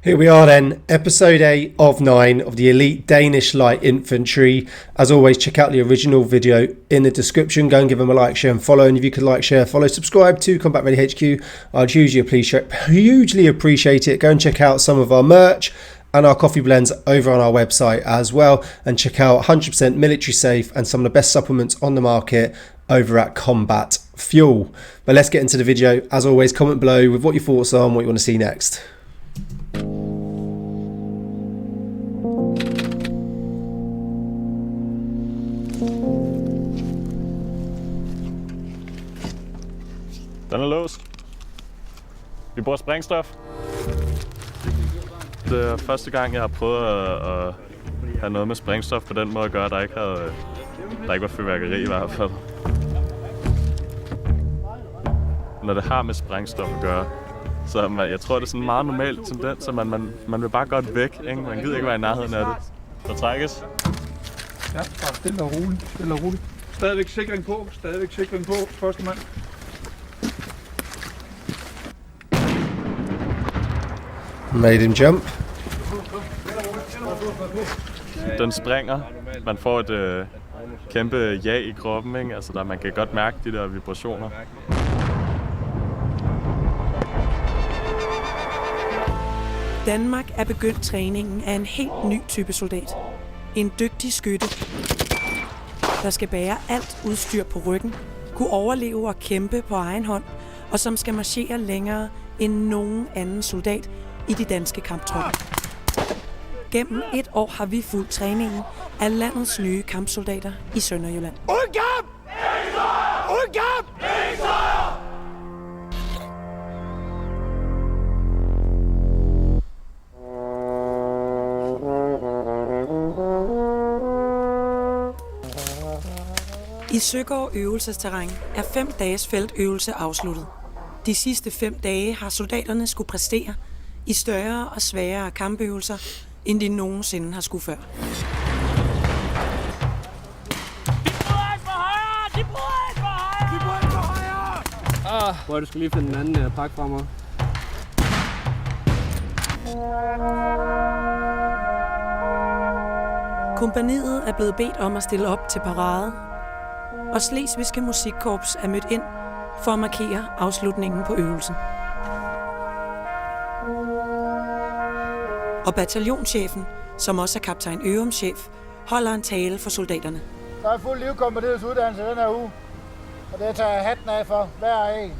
Here we are then, episode 8 of 9 of the elite Danish light infantry. As always, check out the original video in the description. Go and give them a like, share and follow. And if you could like, share, follow, subscribe to Combat Ready HQ, I'd hugely appreciate it. Go and check out some of our merch and our coffee blends over on our website as well. And check out 100% military safe and some of the best supplements on the market over at Combat Fuel. But let's get into the video. As always, comment below with what your thoughts are and what you want to see next. Den er låst. Vi bruger sprængstof. Det er første gang, jeg har prøvet at have noget med sprængstof på den måde at gøre, der ikke var fyrværkeri i hvert fald. Når det har med sprængstof at gøre, så jeg tror, det er sådan en meget normal tendens, at man vil bare godt væk, ikke? Man gider ikke være i nærheden af det. Der trækkes. Ja, bare stille og roligt. Stadigvæk sikring på, første mand. Made him jump. Den springer. Man får et kæmpe ja i kroppen, ikke? Altså, man kan godt mærke de der vibrationer. Danmark er begyndt træningen af en helt ny type soldat. En dygtig skytte, der skal bære alt udstyr på ryggen, kunne overleve og kæmpe på egen hånd, og som skal marchere længere end nogen anden soldat i de danske kamptropper. Gennem et år har vi fulgt træningen af landets nye kampsoldater i Sønderjylland. I Søgaard øvelsesterræn er 5 dages feltøvelse afsluttet. De sidste 5 dage har soldaterne skulle præstere i større og sværere kampøvelser, end de nogensinde har skulle før. Hvor du skal lige finde den anden pakke fra mig. Kompagniet er blevet bedt om at stille op til parade, og Schleswigske musikkorps er mødt ind for at markere afslutningen på øvelsen. Og bataljonschefen, som også er kaptajn øvumschef, holder en tale for soldaterne. Der er fuld livkompagniets uddannelse den her uge, og det tager jeg hatten af for hver en.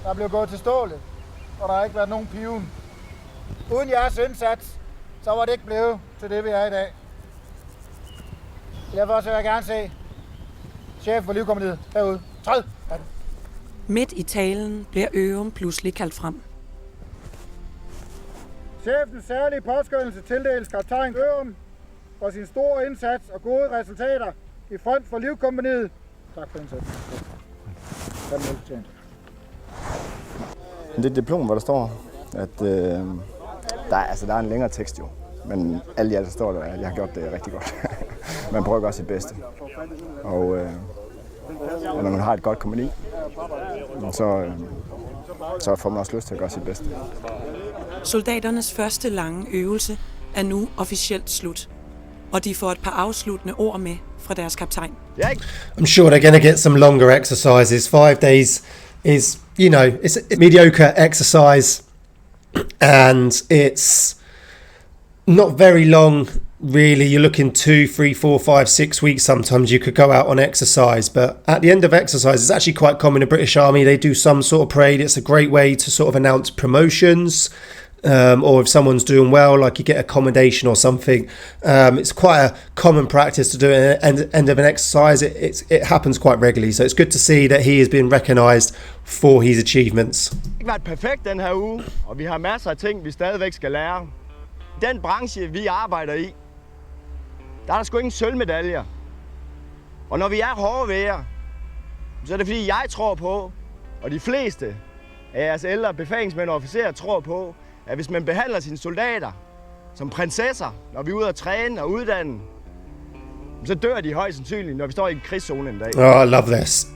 Der er blevet gået til stålet, og der har ikke været nogen piven. Uden jeres indsats, så var det ikke blevet til det, vi er i dag. Derfor vil jeg gerne se chef for livkompagniet herude. Træd! Midt i talen bliver øvum pludselig kaldt frem. Chefens særlige påskønnelse tildeles kaptajn Ørum for sin store indsats og gode resultater i front for livkompagniet. Tak for indsatsen. Det er et diplom, hvor der står, at der er en længere tekst jo. Men alt i alt står der, at jeg har gjort det rigtig godt. Man prøver at gøre sit bedste. Og når man har et godt kompagni, så får man også lyst til at gøre sit bedste. Soldaternes første lange øvelse er nu officielt slut, og de får et par afsluttende ord med fra deres kaptajn. I'm sure they're going to get some longer exercises. 5 days is, it's a mediocre exercise, and it's not very long, really. You're looking 2, 3, 4, 5, 6 weeks. Sometimes you could go out on exercise, but at the end of exercise, it's actually quite common in the British Army. They do some sort of parade. It's a great way to sort of announce promotions, or if someone's doing well, like you get a commendation or something. It's quite a common practice to do it at the end of an exercise. It happens quite regularly, so it's good to see that he has been recognised for his achievements. Det har ikke været perfekt den her uge, og vi har masser af ting, vi stadigvæk skal lære. Den branche, vi arbejder i, der er der sgu ingen sølvmedaljer. Og når vi er hårde ved jer, så er det fordi jeg tror på, og de fleste af jeres ældre befalingsmænd og officerer tror på, at hvis man behandler sine soldater som prinsesser, når vi er ude at træne og uddanne, så dør de højst sandsynligt, når vi står i en krigszone en dag. Oh, I love this. Så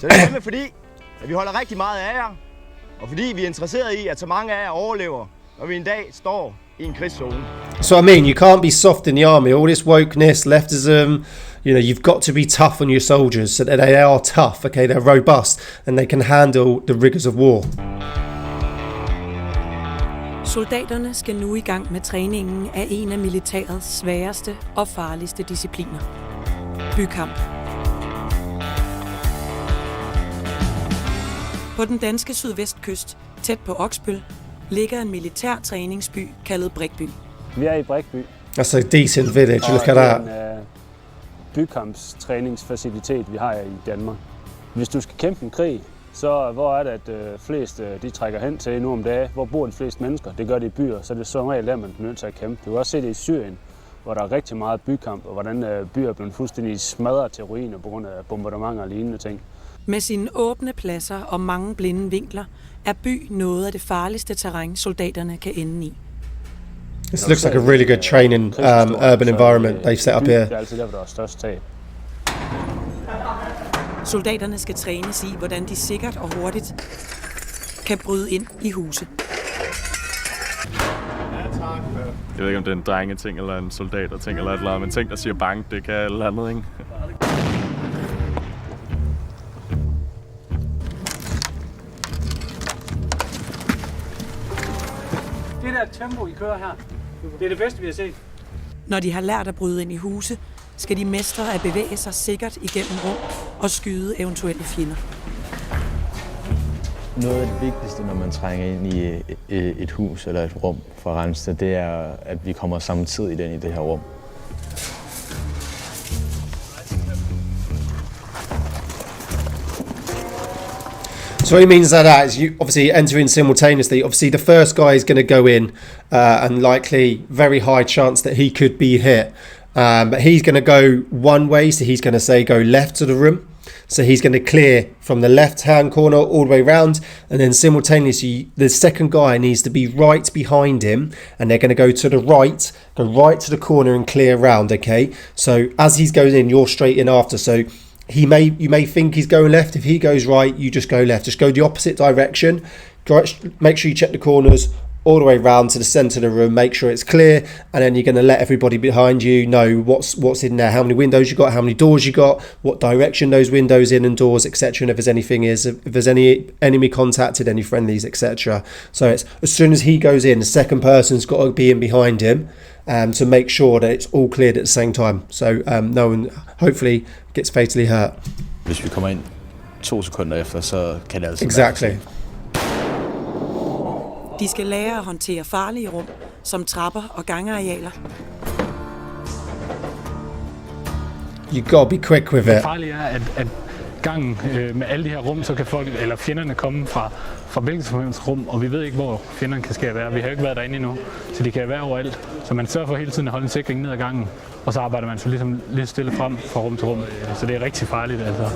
det er nemlig fordi, at vi holder rigtig meget af jer, og fordi vi er interesseret i, at så mange af jer overlever, når vi en dag står i en krigszone. So I mean, you can't be soft in the army. All this wokeness, leftism, you know, you've got to be tough on your soldiers so that they are tough, okay? They're robust and they can handle the rigors of war. Soldaterne skal nu i gang med træningen af en af militærets sværeste og farligste discipliner. Bykamp. På den danske sydvestkyst, tæt på Oksbøl, ligger en militær træningsby kaldet Brikby. Vi er i Brikby. That's a decent village, look at that. Det er en bykampstræningsfacilitet, vi har i Danmark. Hvis du skal kæmpe en krig, så hvor er det, at flest de trækker hen til nu om dagen? Hvor bor de fleste mennesker? Det gør de i byer, så det er som regel der, man bliver nødt til at kæmpe. Du kan også se det i Syrien, hvor der er rigtig meget bykamp, og hvordan byer er blevet fuldstændig smadret til ruiner på grund af bombardementer og lignende ting. Med sine åbne pladser og mange blinde vinkler, er by noget af det farligste terræn, soldaterne kan ende i. This looks like a really good training urban environment they've set up here. Det er altid der er størst tab. Soldaterne skal trænes i, hvordan de sikkert og hurtigt kan bryde ind i huse. Jeg ved ikke, om det er en drengeting eller en soldaterting eller et eller andet, men ting, der siger bang, det kan et eller andet, ikke? Det der tempo, I kører her, det er det bedste, vi har set. Når de har lært at bryde ind i huse, skal de mestre at bevæge sig sikkert igennem rum og skyde eventuelle fjender. Noget af det vigtigste, når man trænger ind i et hus eller et rum fra Rensted, det er, at vi kommer samtidig ind i det her rum. So what he means by that is you obviously enter in simultaneously. Obviously, the first guy is going to go in, and likely very high chance that he could be hit. But he's going to go one way, so he's going to say go left to the room. So he's going to clear from the left-hand corner all the way round, and then simultaneously the second guy needs to be right behind him, and they're going to go to the right, go right to the corner and clear round. Okay, so as he's going in, you're straight in after. So you may think he's going left. If he goes right, you just go left. Just go the opposite direction. Make sure you check the corners all the way round to the centre of the room. Make sure it's clear, and then you're going to let everybody behind you know what's in there, how many windows you got, how many doors you got, what direction those windows in and doors, etc. And if there's any enemy contacted, any friendlies, etc. So it's as soon as he goes in, the second person's got to be in behind him. To make sure that it's all cleared at the same time, so no one hopefully gets fatally hurt. Hvis vi kommer ind 2 sekunder efter, så kan det altså Exactly. De skal lære at håndtere farlige rum, som trapper og gangarealer. You gotta be quick with it. Det farlige er, at gangen med alle de her rum, så kan folk eller fjenderne komme fra hvilket som helst rum, og vi ved ikke, hvor fjenderne kan ske være. Vi har jo ikke været derinde endnu, så de kan være overalt. Så man sørger for hele tiden at holde en sikring ned ad gangen, og så arbejder man så ligesom lidt stille frem fra rum til rum. Så det er rigtig farligt, altså.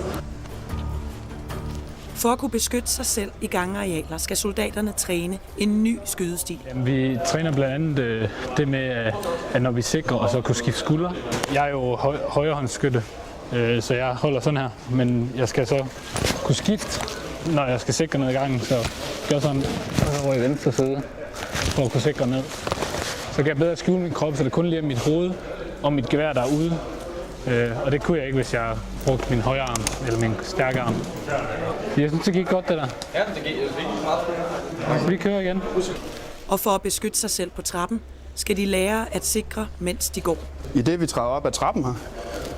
For at kunne beskytte sig selv i gangarealer, skal soldaterne træne en ny skydestil. Vi træner blandt andet det med, at når vi sikrer og så kunne skifte skuldre. Jeg er jo højrehåndsskytte, så jeg holder sådan her, men jeg skal så kunne skifte, når jeg skal sikre ned i gangen. Så gør sådan, og så over i venstre side, for at kunne sikre ned. Så kan jeg bedre skjule min krop, så det kun lige er mit hoved og mit gevær, der er ude. Og det kunne jeg ikke, hvis jeg brugte min højre arm, eller min stærke arm. Jeg synes, det gik godt, det der. Ja, det gik meget. Vi kører igen. Og for at beskytte sig selv på trappen, skal de lære at sikre, mens de går. I det, vi træder op ad trappen her,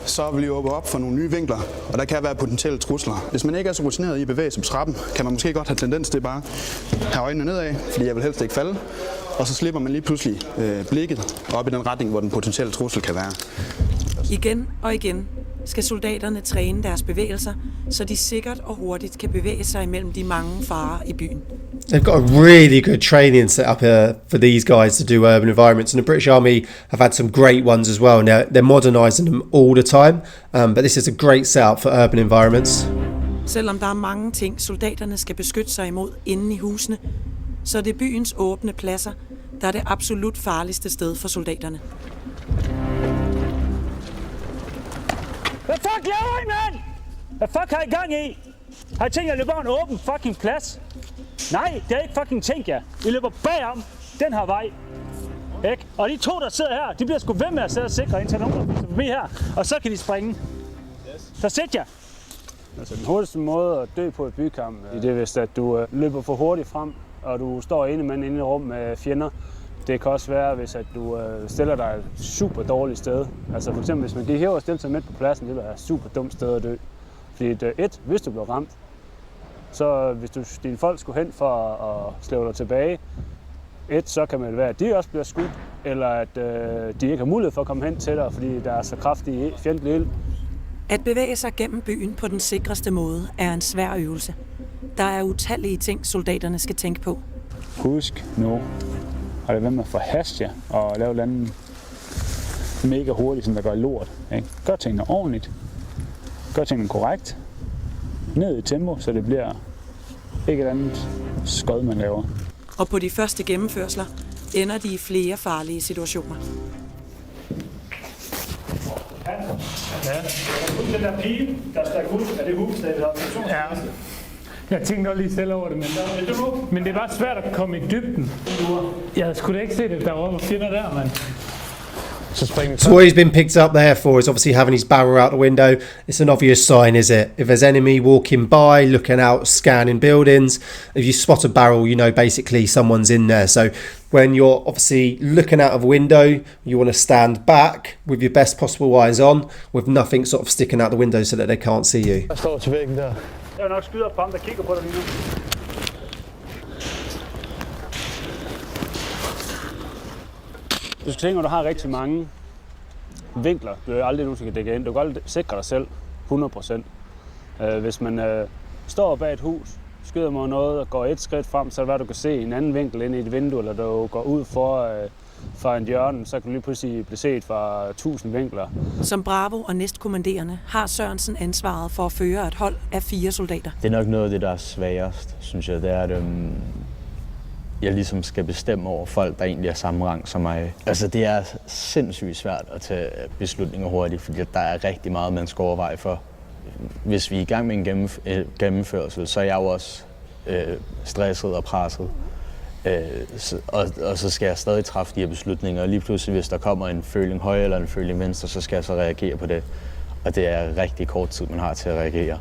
så vil vi åbne op for nogle nye vinkler, og der kan være potentielle trusler. Hvis man ikke er så rutineret i at bevæge sig på trappen, kan man måske godt have tendens til bare at have øjnene nedad, fordi jeg vil helst ikke falde. Og så slipper man lige pludselig blikket op i den retning, hvor den potentielle trussel kan være. Igen og igen skal soldaterne træne deres bevægelser, så de sikkert og hurtigt kan bevæge sig imellem de mange farer i byen. They've got a really good training set up here for these guys to do urban environments, and the British Army have had some great ones as well. Now they're modernising them all the time, but this is a great setup for urban environments. Selvom der er mange ting, soldaterne skal beskytte sig imod inde i husene, så det er byens åbne pladser, der er det absolut farligste sted for soldaterne. Hvad fuck laver I, mand? Hvad fuck har I gang i? Har I tænkt jer at løbe over en åben fucking plads? Nej, det er ikke fucking tænkt jer. I løber bagom den her vej. Ikke? Og de 2, der sidder her, de bliver sgu ved med at sidde og sikre indtil nogen der bliver forbi her. Og så kan de springe. Så sæt jer. Altså den hurtigste måde at dø på et bykamp, det er hvis at du løber for hurtigt frem, og du står inde i et rum med fjender. Det kan også være, hvis at du stiller dig et super dårligt sted. Altså for eksempel, hvis man gik her og stille sig midt på pladsen, det ville være et super dumt sted at dø. Fordi hvis du blev ramt, så hvis dine folk skulle hen for at slæve dig tilbage, så kan det være, at de også bliver skudt, eller at de ikke har mulighed for at komme hen til dig, fordi der er så kraftig fjendtlig ild. At bevæge sig gennem byen på den sikreste måde er en svær øvelse. Der er utallige ting, soldaterne skal tænke på. Husk nu, har det været med at forhaste jer og lave andet mega hurtigt, som der gør lort. Ikke? Gør tingene ordentligt. Gør tingene korrekt. Ned i tempo, så det bliver ikke et andet skod, man laver. Og på de første gennemførsler ender de i flere farlige situationer. Ja. Den der pige, der stak ud af det hus, der er Ja. Jeg tænkte også lige selv over det, men det er bare svært at komme i dybden. Jeg havde sgu da ikke set, at der var fjender der, mand. So what he's been picked up there for is obviously having his barrel out the window. It's an obvious sign, is it? If there's enemy walking by, looking out, scanning buildings, if you spot a barrel, you know basically someone's in there. So when you're obviously looking out of a window, you want to stand back with your best possible eyes on, with nothing sort of sticking out the window so that they can't see you. Der står til væggen der. Jeg vil nok skyde op på ham, der kigger på dig lige nu. Du skal tænke, at du har rigtig mange vinkler, du aldrig nogensinde kan dække ind. Du kan aldrig sikre dig selv 100%. Hvis man står bag et hus, skyder mod noget og går et skridt frem, så er det hvad, du kan se en anden vinkel ind i et vindue, eller du går ud for en hjørne, så kan du lige pludselig blive set fra 1000 vinkler. Som Bravo og næstkommanderende har Sørensen ansvaret for at føre et hold af 4 soldater. Det er nok noget af det, der er sværest, synes jeg. Det er, at jeg ligesom skal bestemme over folk, der egentlig er samme rang som mig. Altså, det er sindssygt svært at tage beslutninger hurtigt, fordi der er rigtig meget, man skal overveje for. Hvis vi er i gang med en gennemførsel, så er jeg jo også stresset og presset. Og så skal jeg stadig træffe de her beslutninger, og lige pludselig, hvis der kommer en føling højre eller en føling venstre, så skal jeg så reagere på det. Og det er rigtig kort tid, man har til at reagere.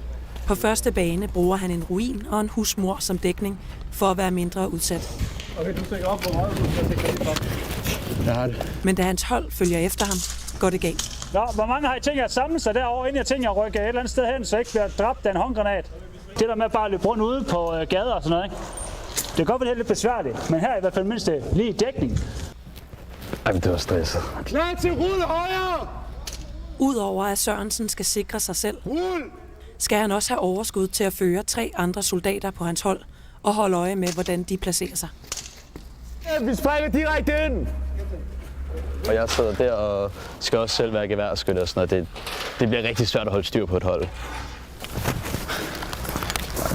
På første bane bruger han en ruin og en husmor som dækning for at være mindre udsat. Okay, du stikker op på højre, du skal stikke lidt op. Jeg har det. Men da hans hold følger efter ham, går det galt. Nå, hvor mange har I tænkt jer at samle sig derovre, inden jeg tænker at rykke et eller andet sted hen, så jeg ikke bliver dræbt af en håndgranat? Det der med bare at løbe rundt ude på gader og sådan noget, ikke? Det kan godt være lidt besværligt, men her er i hvert fald mindst lige i dækning. Ej, det var stresset. Klar til rulle højre! Udover at Sørensen skal sikre sig selv, skal han også have overskud til at føre 3 andre soldater på hans hold og holde øje med, hvordan de placerer sig. Vi springer direkte ind! Og jeg sidder der og skal også selv være geværskytte og sådan noget. Det bliver rigtig svært at holde styr på et hold.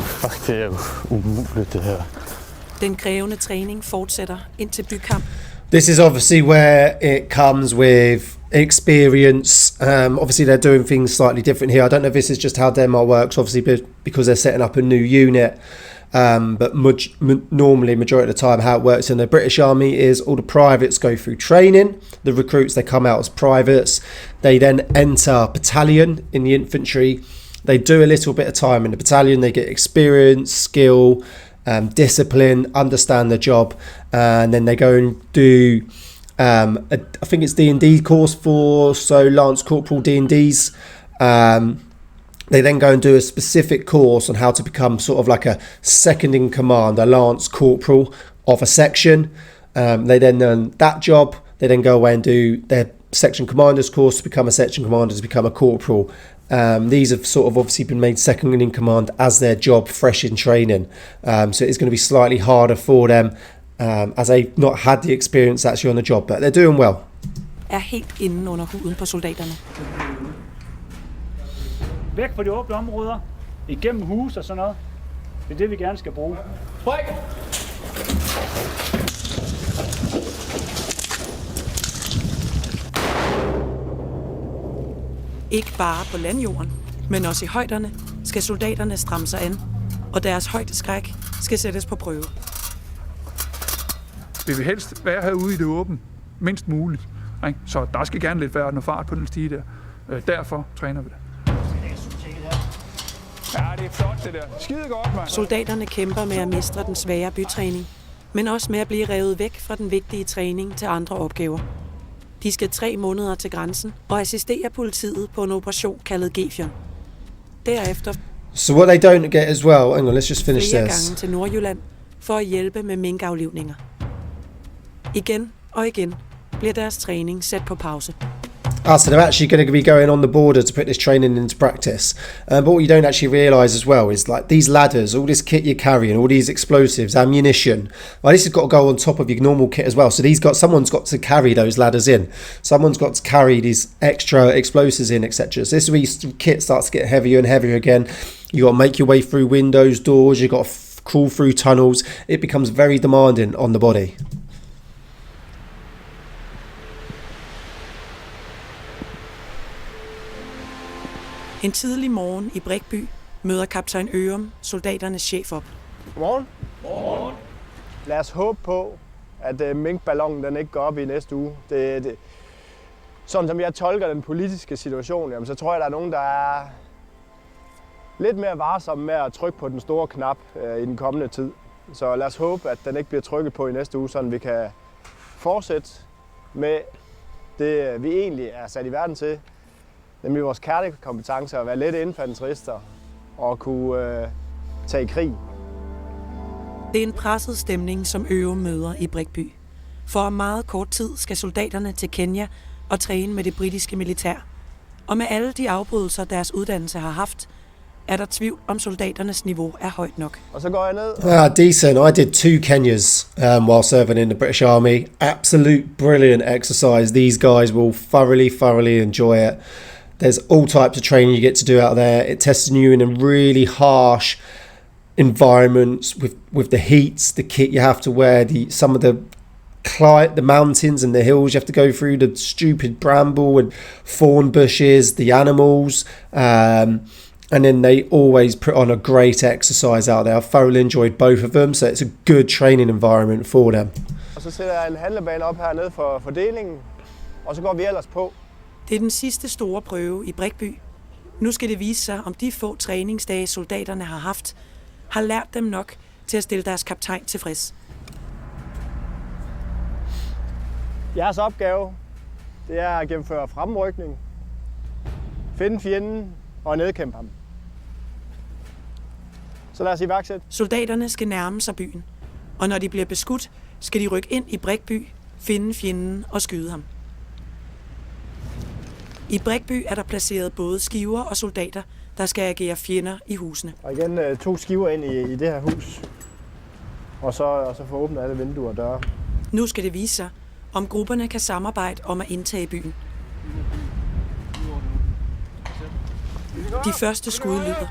Fuck, det er jo umuligt, det her. Den krævende træning fortsætter indtil bykamp. This is obviously where it comes with experience. Obviously, they're doing things slightly different here. I don't know if this is just how Denmark works, obviously, because they're setting up a new unit. But normally, majority of the time, how it works in the British Army is all the privates go through training. The recruits, they come out as privates. They then enter battalion in the infantry. They do a little bit of time in the battalion. They get experience, skill, discipline, understand the job, and then they go and do I think it's D&D course for Lance Corporal D&Ds. They then go and do a specific course on how to become sort of like a second in command, a Lance Corporal of a section. They then learn that job. They then go away and do their section commander's course to become a section commander, to become a corporal. These have sort of obviously been made second in command as their job, fresh in training. So it's going to be slightly harder for them as they've not had the experience actually on the job, but they're doing well. Er helt inde under huden på soldaterne. Væk fra de åbne områder, igennem hus og sådan noget. Det er det, vi gerne skal bruge. Spring! Ikke bare på landjorden, men også i højderne skal soldaterne stramme sig an, og deres højdeskræk skal sættes på prøve. Vi vil helst være herude i det åbne. mindst muligt. Ikke? Så der skal gerne lidt være noget fart på den stige der. Derfor træner vi det. Ja, det er flot det der. Skide godt, mand. Soldaterne kæmper med at mestre den svære bytræning, men også med at blive revet væk fra den vigtige træning til andre opgaver. De skal 3 måneder til grænsen og assistere politiet på en operation kaldet Gefion. Derefter So what they don't get as well, hang on, let's just finish flere this. gange til Nordjylland for at hjælpe med minkaflivninger. Igen og igen bliver deres træning sat på pause. So they're actually going to be going on the border to put this training into practice. But what you don't actually realise as well is like these ladders, all this kit you're carrying, all these explosives, ammunition. Well, this has got to go on top of your normal kit as well. So someone's got to carry those ladders in. Someone's got to carry these extra explosives in, etc. So this is where your kit starts to get heavier and heavier again. You got to make your way through windows, doors. You got to crawl through tunnels. It becomes very demanding on the body. En tidlig morgen i Brækby møder kaptajn Ørum soldaternes chef op. Godmorgen. Godmorgen. Lad os håbe på, at minkballonen den ikke går op i næste uge. Sådan som jeg tolker den politiske situation, jamen, så tror jeg, der er nogen, der er lidt mere varsomme med at trykke på den store knap i den kommende tid. Så lad os håbe, at den ikke bliver trykket på i næste uge, så vi kan fortsætte med det, vi egentlig er sat i verden til. Nemlig vores kernekompetencer at være lette infanterister og kunne tage i krig. Det er en presset stemning, som Ørum møder i Brækby. For om meget kort tid skal soldaterne til Kenya og træne med det britiske militær. Og med alle de afbrydelser, deres uddannelse har haft, er der tvivl om soldaternes niveau er højt nok. Og så går jeg ned. Decent. I did 2 Kenyas while serving in the British Army. Absolute brilliant exercise. These guys will thoroughly enjoy it. There's all types of training you get to do out there. It tests you in a really harsh environments with the heats, the kit you have to wear, some of the mountains and the hills you have to go through, the stupid bramble and thorn bushes, the animals, and then they always put on a great exercise out there. I've thoroughly enjoyed both of them, so it's a good training environment for them. Og så sætter jeg en handlebane op hernede for fordelingen, og så går vi ellers på. Det er den sidste store prøve i Brækby. Nu skal det vise sig, om de få træningsdage, soldaterne har haft, har lært dem nok til at stille deres kaptajn tilfreds. Jeres opgave, det er at gennemføre fremrykning, finde fjenden og nedkæmpe ham. Så lad os iværksætte. Soldaterne skal nærme sig byen, og når de bliver beskudt, skal de rykke ind i Brækby, finde fjenden og skyde ham. I Brækby er der placeret både skiver og soldater, der skal agere fjender i husene. Og igen 2 skiver ind i det her hus, og så få åbnet alle vinduer og døre. Nu skal det vise sig, om grupperne kan samarbejde om at indtage byen. De første skud lyder,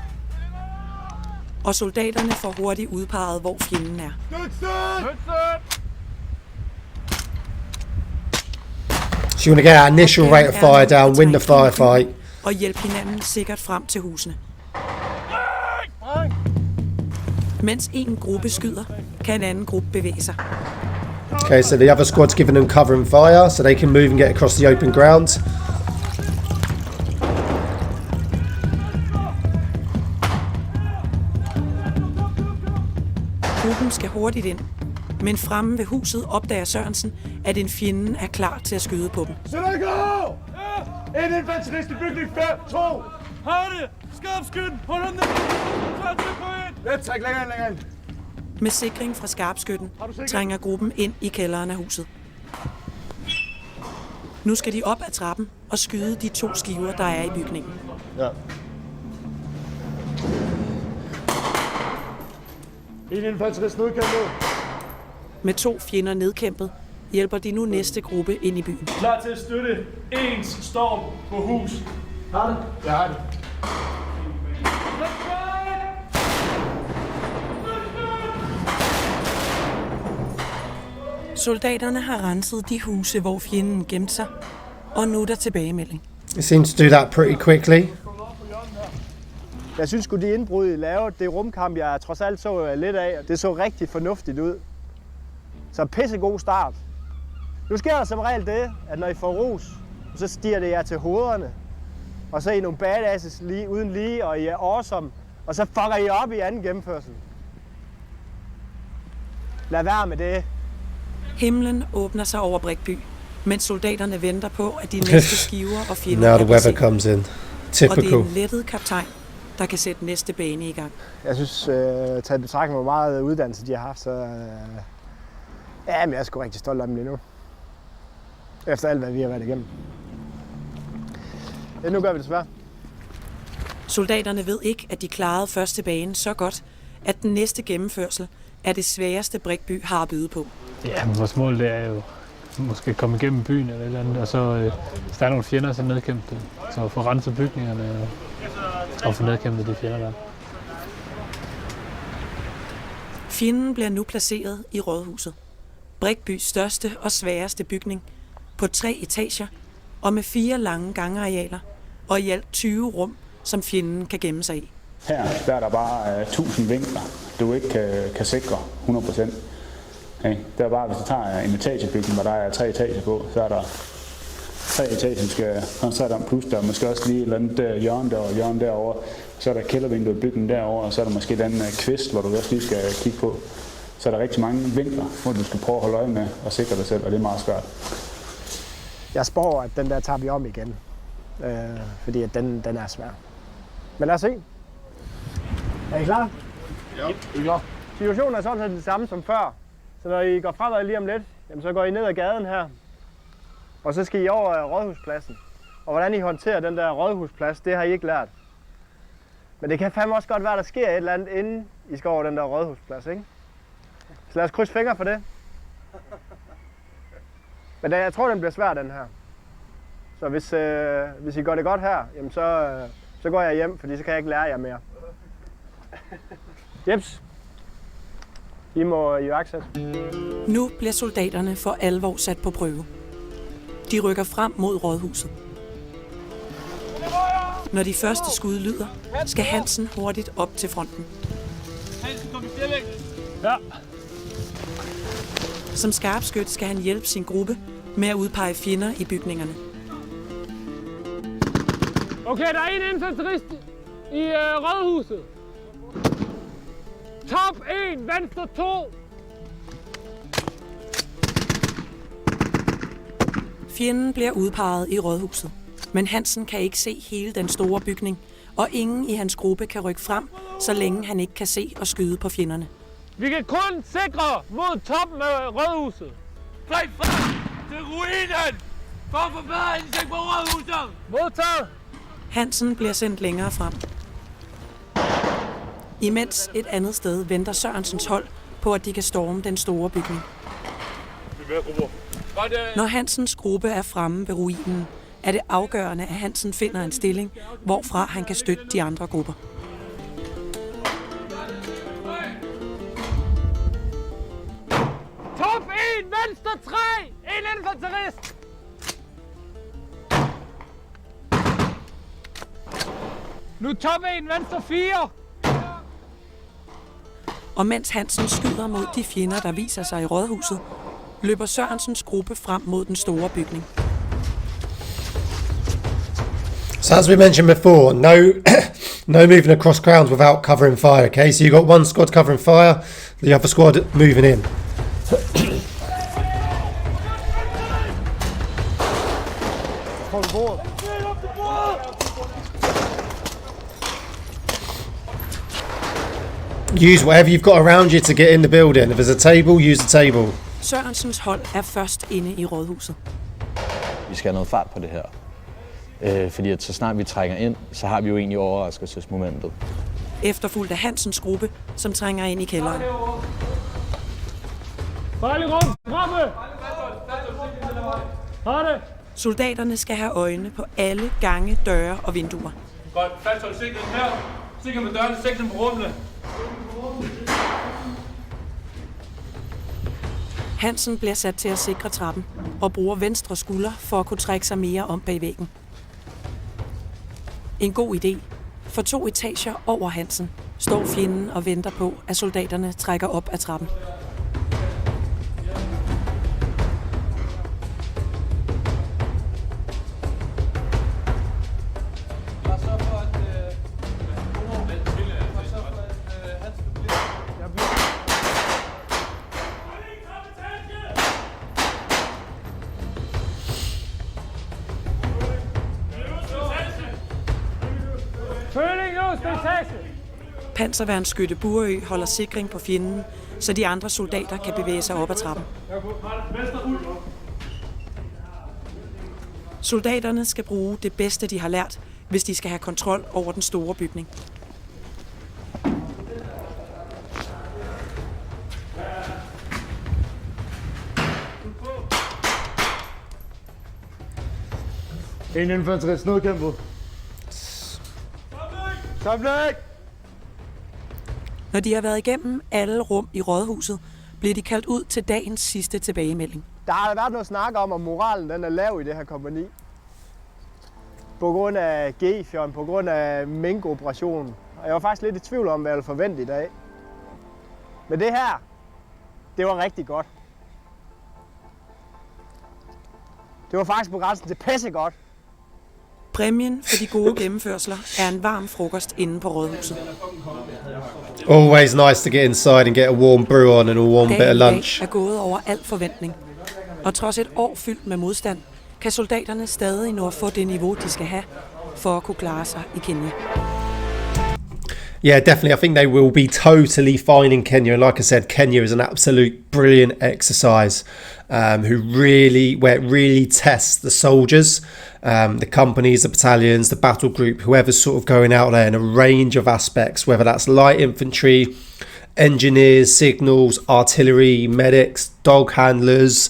og soldaterne får hurtigt udpeget, hvor fjenden er. So you want to get our initial rate of fire down, win the firefight. Og hjælpe hinanden sikkert frem til husene. Mens en gruppe skyder, kan en anden gruppe bevæge sig. Okay, so the other squad's giving them cover and fire, so they can move and get across the open ground. Gruppen skal hurtigt ind, men fremme ved huset opdager Sørensen, at en fjende er klar til at skyde på dem. Så der går! En infanterist i bygning 5, 2! Har det! Skarpskytten! Hold om den! Klar til at gå ind! Let, træk længere ind! Med sikring fra skarpskytten trænger gruppen ind i kælderen af huset. Nu skal de op ad trappen og skyde de 2 skiver, der er i bygningen. Ja. En infanterist nedkæmpet. Med 2 fjender nedkæmpet, hjælper de nu næste gruppe ind i byen. Klar til at støtte ens storm på hus. Har det? Jeg har det. Soldaterne har renset de huse, hvor fjenden gemte sig, og nu er der tilbagemelding. It seems to do that pretty quickly. Jeg synes sgu, de indbrud, I lavede, det rumkamp, jeg trods alt så lidt af, det så rigtig fornuftigt ud. Så pissegod start. Nu sker der som regel det, at når I får ros, så stiger det jer til hovederne. Og så er I nogle badasses uden lige, og I er awesome. Og så fucker I op i anden gennemførsel. Lad være med det. Himlen åbner sig over Brikby, mens soldaterne venter på, at de næste skiver og fjender Now the er weather passeret. comes in. Og Typical. det er en lettet kaptajn, der kan sætte næste bane i gang. Jeg synes, taget betragtning, hvor meget uddannelse de har haft, så ja, men jeg er sgu rigtig stolt af dem lige nu. Efter alt, hvad vi har været igennem. Ja, nu gør vi det svært. Soldaterne ved ikke, at de klarede første bane så godt, at den næste gennemførsel er det sværeste Brikby har at byde på. Ja, men vores mål det er jo måske komme igennem byen eller et eller andet, og så hvis der er nogle fjender, så nedkæmpe det. Så få renset bygningerne og få nedkæmpet de fjender der. Fjenden bliver nu placeret i rådhuset. Brikbys største og sværeste bygning på 3 etager og med 4 lange gangarealer og i alt 20 rum, som fjenden kan gemme sig i. Her der er der bare 1000 vinkler, du ikke kan sikre 100%. Okay. Det er bare, hvis du tager en etagebygning, hvor der er 3 etager på, så er der 3 etager, som skal koncentrere om, plus der er måske også lige et eller andet hjørne der og hjørne derovre. Så er der kældervindue i bygningen derovre, og så er der måske den kvist, hvor du også lige skal kigge på. Så er der rigtig mange vinkler, hvor du skal prøve at holde øje med og sikre dig selv, og det er meget svært. Jeg spår, at den der tager vi om igen, fordi at den er svær. Men lad os se. Er I klar? Ja, vi er klar. Situationen er sådan set det samme som før. Så når I går fremad lige om lidt, jamen så går I ned ad gaden her. Og så skal I over rådhuspladsen. Og hvordan I håndterer den der rådhusplads, det har I ikke lært. Men det kan fandme også godt være, der sker et eller andet, inden I skal over den der rådhusplads, ikke? Så lad os krydse fingre for det. Men jeg tror, den bliver svær, den her. Så hvis I gør det godt her, jamen så går jeg hjem, fordi så kan jeg ikke lære jer mere. Jeps. I må iværksætte. Nu bliver soldaterne for alvor sat på prøve. De rykker frem mod rådhuset. Når de første skud lyder, skal Hansen hurtigt op til fronten. Hansen, kom i stilling. Ja. Som skarpskyt skal han hjælpe sin gruppe med at udpege fjender i bygningerne. Okay, der er en infanterist i rådhuset. Top 1, venstre 2. Fjenden bliver udpeget i rådhuset, men Hansen kan ikke se hele den store bygning, og ingen i hans gruppe kan rykke frem, så længe han ikke kan se og skyde på fjenderne. Vi kan kun sikre mod toppen af rådhuset. Flyg frem til ruinen! For at forbedre indsigt på rådhuset! Modtaget! Hansen bliver sendt længere frem. Imens et andet sted venter Sørensens hold på, at de kan storme den store bygning. Når Hansens gruppe er fremme ved ruinen, er det afgørende, at Hansen finder en stilling, hvorfra han kan støtte de andre grupper. Top 1, venstre 3, en infanterist. Nu top 1, venstre 4. Og mens Hansen skyder mod de fjender, der viser sig i rådhuset, løber Sørensens gruppe frem mod den store bygning. So as we mentioned before, no moving across grounds without covering fire, okay? So you got one squad covering fire, the other squad moving in. Use whatever you've got around you to get in the building. If there's a table, use the table. Sørensens hold er først inde i rådhuset. Vi skal have noget fart på det her. Fordi at så snart vi trænger ind, så har vi jo egentlig overraskelsesmomentet. Efterfulgt af Hansens gruppe, som trænger ind i kælderen. Farlig rum, fremme! Har det! Soldaterne skal have øjne på alle gange, døre og vinduer. Godt, fasthold sikkerheden her. Sikker med dørene, sikkerheden på rummene. Hansen bliver sat til at sikre trappen og bruger venstre skulder for at kunne trække sig mere om bag væggen. En god idé, for 2 etager over Hansen står fjenden og venter på, at soldaterne trækker op ad trappen. Øverste etage! Panserværnsskytte Burø holder sikring på fjenden, så de andre soldater kan bevæge sig op ad trappen. Soldaterne skal bruge det bedste, de har lært, hvis de skal have kontrol over den store bygning. En infanterist, nødkæmper. Samling! Når de har været igennem alle rum i rådhuset, bliver de kaldt ud til dagens sidste tilbagemelding. Der har været noget snak om moralen den er lav i det her kompagni. På grund af G-fjern, på grund af minkoperationen. Og jeg var faktisk lidt i tvivl om, hvad jeg ville forvente i dag. Men det her, det var rigtig godt. Det var faktisk på grænsen til pissegodt. Præmien for de gode gennemførsler er en varm frokost inde på rådhuset. Always nice to get inside and get a warm brew on and a warm bit of lunch. Dagen er gået over al forventning. Og trods et år fyldt med modstand, kan soldaterne stadig nå at få det niveau, de skal have, for at kunne klare sig i Kenya. Yeah, definitely. I think they will be totally fine in Kenya. And like I said, Kenya is an absolute brilliant exercise where it really tests the soldiers, the companies, the battalions, the battle group, whoever's sort of going out there in a range of aspects, whether that's light infantry, engineers, signals, artillery, medics, dog handlers.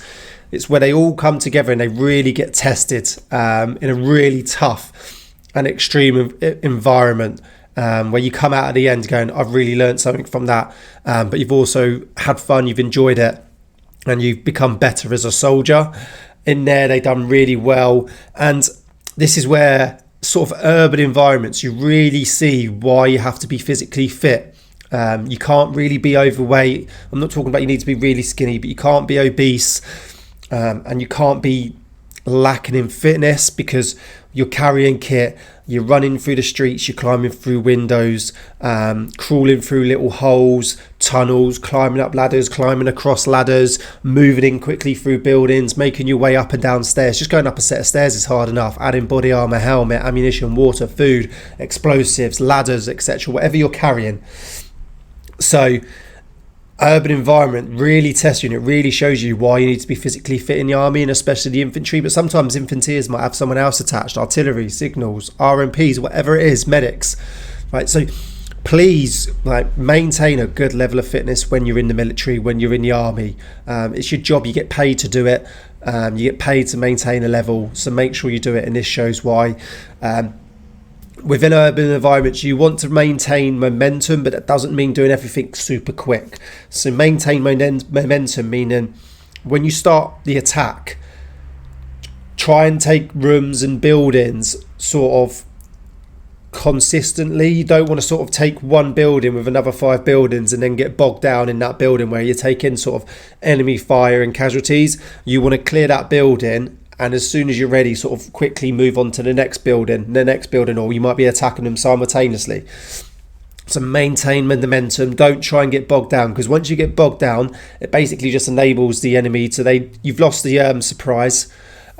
It's where they all come together and they really get tested in a really tough and extreme environment. Where you come out at the end going, I've really learned something from that, but you've also had fun, you've enjoyed it, and you've become better as a soldier. In there, they've done really well, and this is where sort of urban environments, you really see why you have to be physically fit. You can't really be overweight. I'm not talking about you need to be really skinny, but you can't be obese, and you can't be lacking in fitness because you're carrying kit, you're running through the streets, you're climbing through windows, crawling through little holes, tunnels, climbing up ladders, climbing across ladders, moving in quickly through buildings, making your way up and down stairs. Just going up a set of stairs is hard enough. Adding body armor, helmet, ammunition, water, food, explosives, ladders, etc., whatever you're carrying. So urban environment really tests you, and it really shows you why you need to be physically fit in the army, and especially the infantry. But sometimes infanteers might have someone else attached, artillery, signals, RMPs, whatever it is, medics, right? So please, like, maintain a good level of fitness when you're in the military, when you're in the army. It's your job, you get paid to do it, you get paid to maintain a level, so make sure you do it, and this shows why. Within urban environments, you want to maintain momentum, but that doesn't mean doing everything super quick. So maintain momentum, meaning when you start the attack, try and take rooms and buildings sort of consistently. You don't want to sort of take one building with another 5 buildings and then get bogged down in that building where you're taking sort of enemy fire and casualties. You want to clear that building, and as soon as you're ready, sort of quickly move on to the next building, or you might be attacking them simultaneously. So maintain momentum. Don't try and get bogged down, because once you get bogged down, it basically just enables the enemy to you've lost the surprise,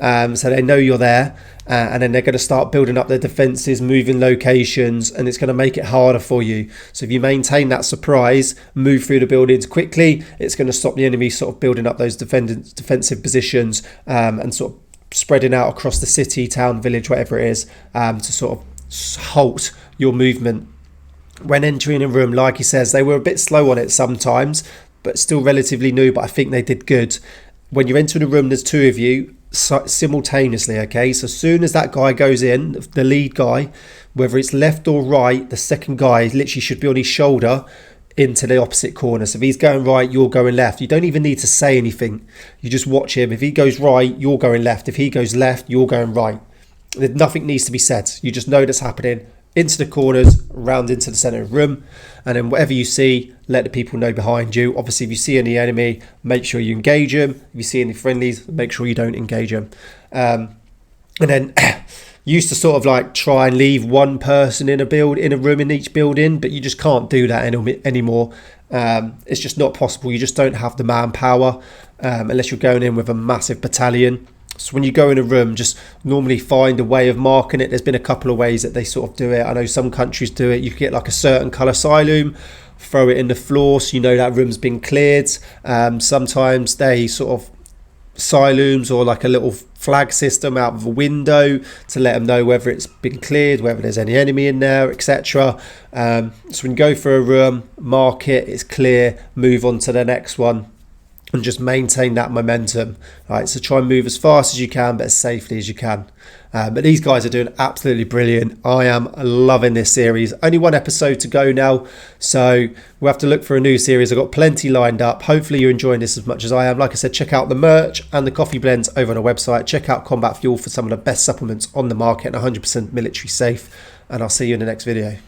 so they know you're there, and then they're going to start building up their defences, moving locations, and it's going to make it harder for you. So if you maintain that surprise, move through the buildings quickly, it's going to stop the enemy sort of building up those defensive positions, and sort of spreading out across the city, town, village, whatever it is, to sort of halt your movement. When entering a room, like he says, they were a bit slow on it sometimes, but still relatively new, but I think they did good. When you enter a room, there's 2 of you simultaneously, okay? So as soon as that guy goes in, the lead guy, whether it's left or right, the second guy literally should be on his shoulder into the opposite corner. So if he's going right, you're going left. You don't even need to say anything. You just watch him. If he goes right, you're going left. If he goes left, you're going right. Nothing needs to be said. You just know that's happening. Into the corners, round into the centre of the room, and then whatever you see, let the people know behind you. Obviously, if you see any enemy, make sure you engage them. If you see any friendlies, make sure you don't engage them. And then used to sort of like try and leave one person in a room in each building, but you just can't do that anymore. It's just not possible. You just don't have the manpower unless you're going in with a massive battalion. So when you go in a room, just normally find a way of marking it. There's been a couple of ways that they sort of do it. I know some countries do it. You can get like a certain colour silo, throw it in the floor so you know that room's been cleared. Sometimes they sort of silos or like a little flag system out of a window to let them know whether it's been cleared, whether there's any enemy in there, etc. So when you go for a room, mark it, it's clear, move on to the next one, and just maintain that momentum. Right, so try and move as fast as you can, but as safely as you can. But these guys are doing absolutely brilliant. I am loving this series. Only one episode to go now, so we'll have to look for a new series. I've got plenty lined up. Hopefully you're enjoying this as much as I am. Like I said, check out the merch and the coffee blends over on our website. Check out Combat Fuel for some of the best supplements on the market and 100% military safe. And I'll see you in the next video.